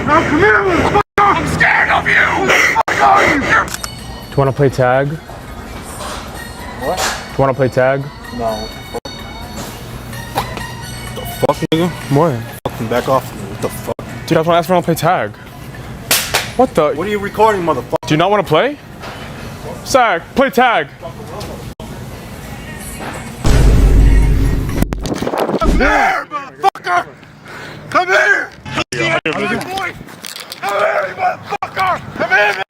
come here, motherfucker! I'm scared of you! Do you want to play tag? What? Do you want to play tag? No. The fuck, nigga? What? Fucking back off me. What the fuck? Dude, I was want to ask if I want to play tag. What the? What are you recording, motherfucker? Do you not want to play? Zach, play tag. Come here, motherfucker! Come here! Come here, boy! Come here, motherfucker! Come here, man!